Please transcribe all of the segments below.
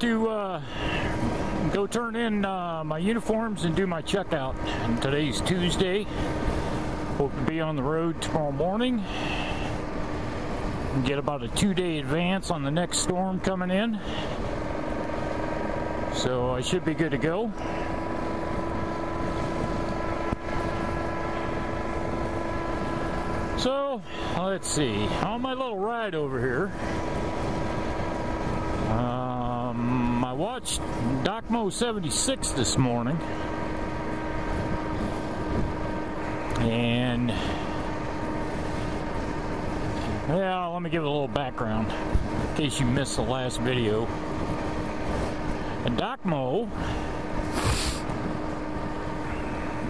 to go turn in my uniforms and do my checkout. And today's Tuesday. Hope to be on the road tomorrow morning. Get about a 2-day advance on the next storm coming in. So I should be good to go. So, let's see. On my little ride over here, I watched Docmo76 this morning, and yeah, let me give it a little background in case you missed the last video. And Docmo,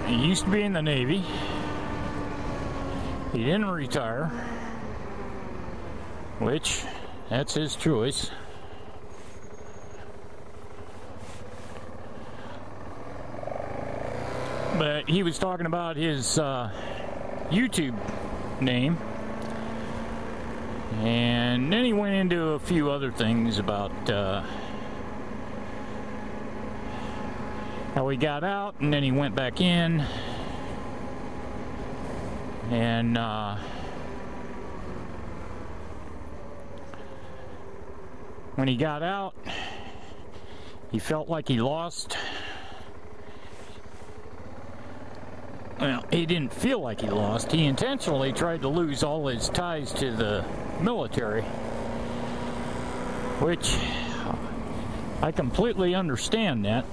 he used to be in the Navy. He didn't retire, which that's his choice. But he was talking about his YouTube name, and then he went into a few other things about how he got out, and then he went back in, and when he got out, he felt like he lost. Well, he didn't feel like he lost. He intentionally tried to lose all his ties to the military, which I completely understand that,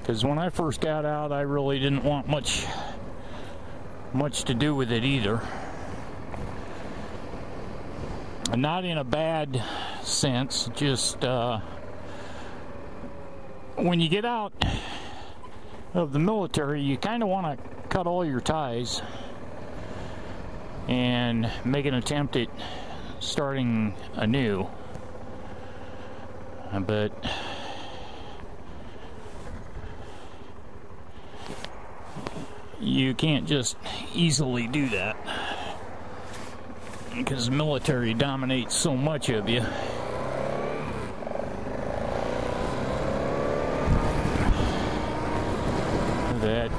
because when I first got out, I really didn't want much to do with it either. Not in a bad sense, just when you get out of the military, you kind of want to cut all your ties and make an attempt at starting anew. But you can't just easily do that, because the military dominates so much of you. That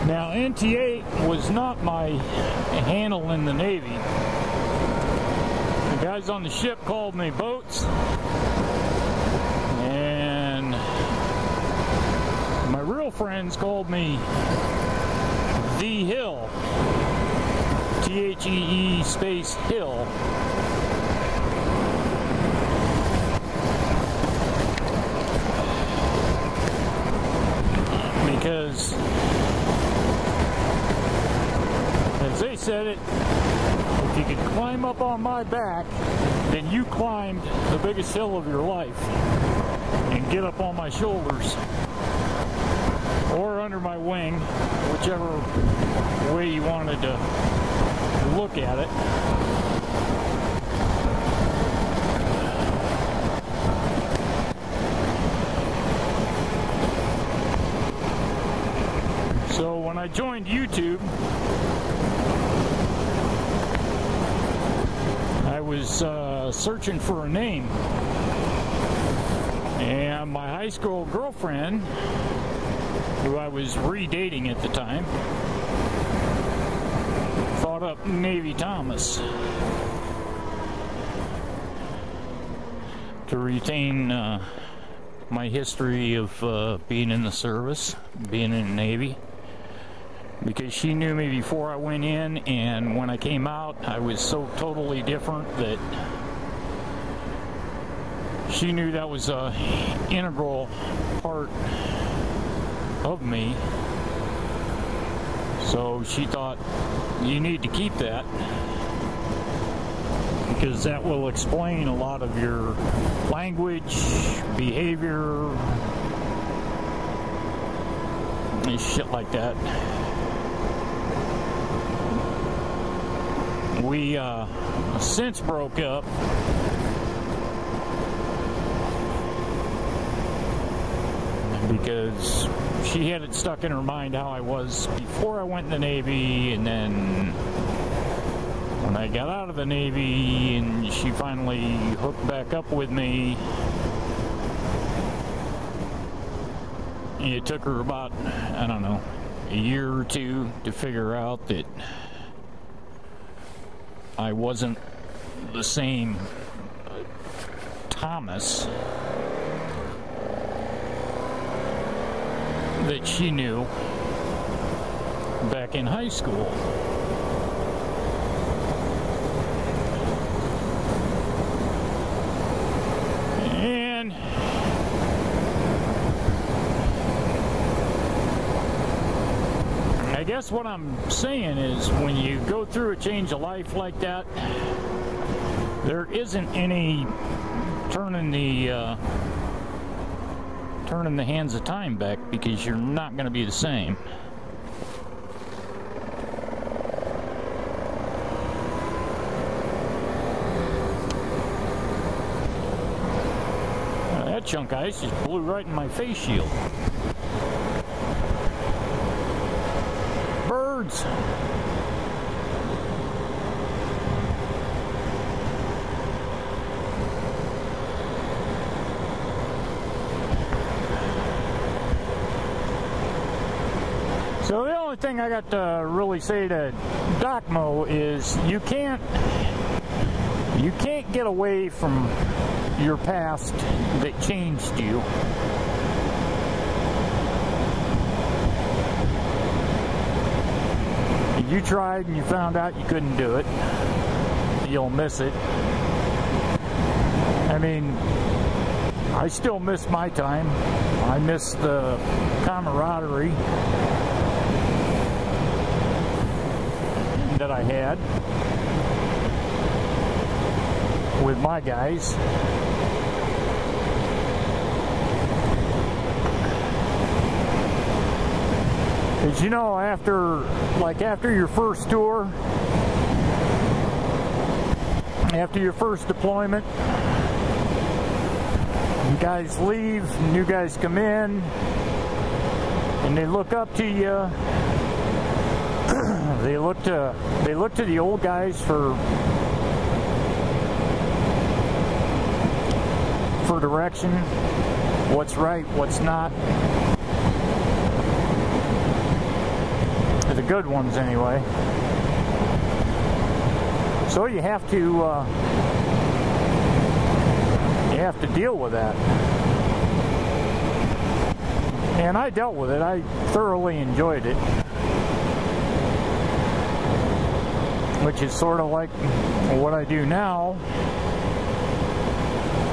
now, NT8 was not my handle in the Navy. The guys on the ship called me Boats, and my real friends called me The Hill. T-H-E-E space Hill. Because, as they said it, if you could climb up on my back, then you climbed the biggest hill of your life. And get up on my shoulders, or under my wing, whichever way you wanted to look at it. So when I joined YouTube, I was searching for a name, and my high school girlfriend, who I was re-dating at the time, thought up Navy Thomas to retain my history of being in the service, being in the Navy, because she knew me before I went in, and when I came out, I was so totally different that she knew that was an integral part of me. So she thought, you need to keep that, because that will explain a lot of your language, behavior, and shit like that. We since broke up because she had it stuck in her mind how I was before I went in the Navy, and then when I got out of the Navy and she finally hooked back up with me, it took her about, I don't know, a year or two to figure out that I wasn't the same Thomas that she knew back in high school. And I guess what I'm saying is, when you go through a change of life like that, there isn't any turning the hands of time back, because you're not going to be the same. That chunk of ice just blew right in my face shield. Birds. So the only thing I got to really say to Docmo is you can't get away from your past that changed you. You tried and you found out you couldn't do it. You'll miss it. I mean, I still miss my time. I miss the camaraderie that I had with my guys. Because, you know, after your first tour, after your first deployment, you guys leave, new guys come in, and they look up to you. They look to the old guys for direction, what's right, what's not. The good ones, anyway. So you have to deal with that. And I dealt with it. I thoroughly enjoyed it. Which is sort of like what I do now.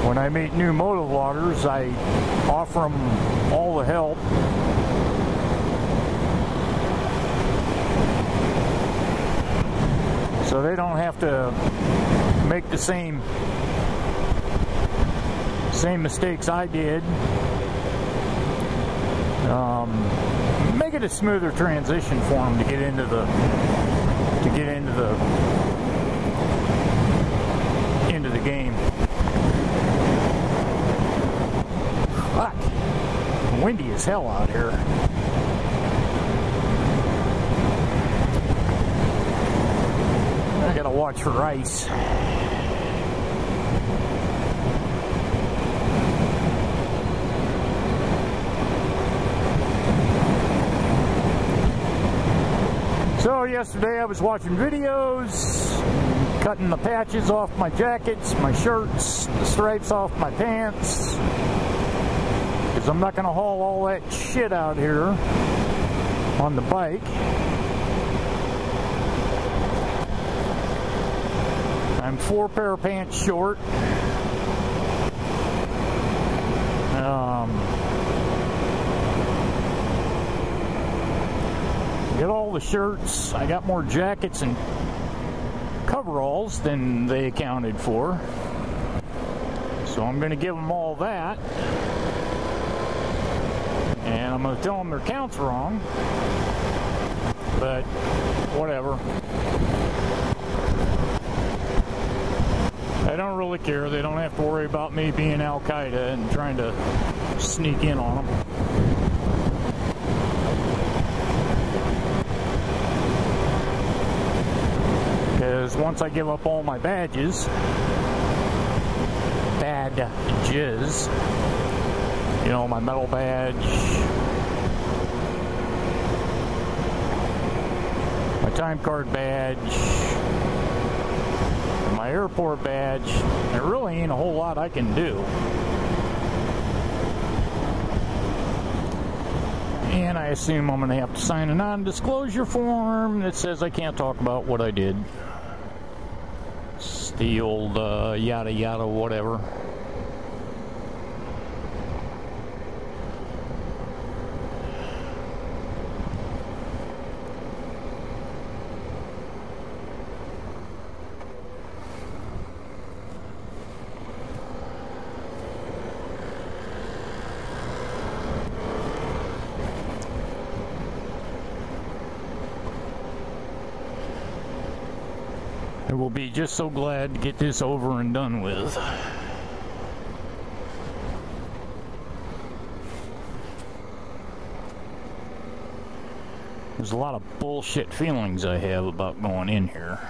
When I meet new motovloggers, I offer them all the help. So they don't have to make the same mistakes I did. Make it a smoother transition for them to get into the game. Fuck, windy as hell out here. I gotta watch for ice. So yesterday I was watching videos, cutting the patches off my jackets, my shirts, the stripes off my pants, because I'm not going to haul all that shit out here on the bike. I'm 4 pair of pants short. Get all the shirts. I got more jackets and coveralls than they accounted for. So I'm going to give them all that. And I'm going to tell them their count's wrong. But whatever. I don't really care. They don't have to worry about me being Al-Qaeda and trying to sneak in on them. once I give up all my badges, you know, my metal badge, my time card badge, and my airport badge, there really ain't a whole lot I can do. And I assume I'm going to have to sign a non-disclosure form that says I can't talk about what I did. It's the old yada yada whatever. I will be just so glad to get this over and done with. There's a lot of bullshit feelings I have about going in here.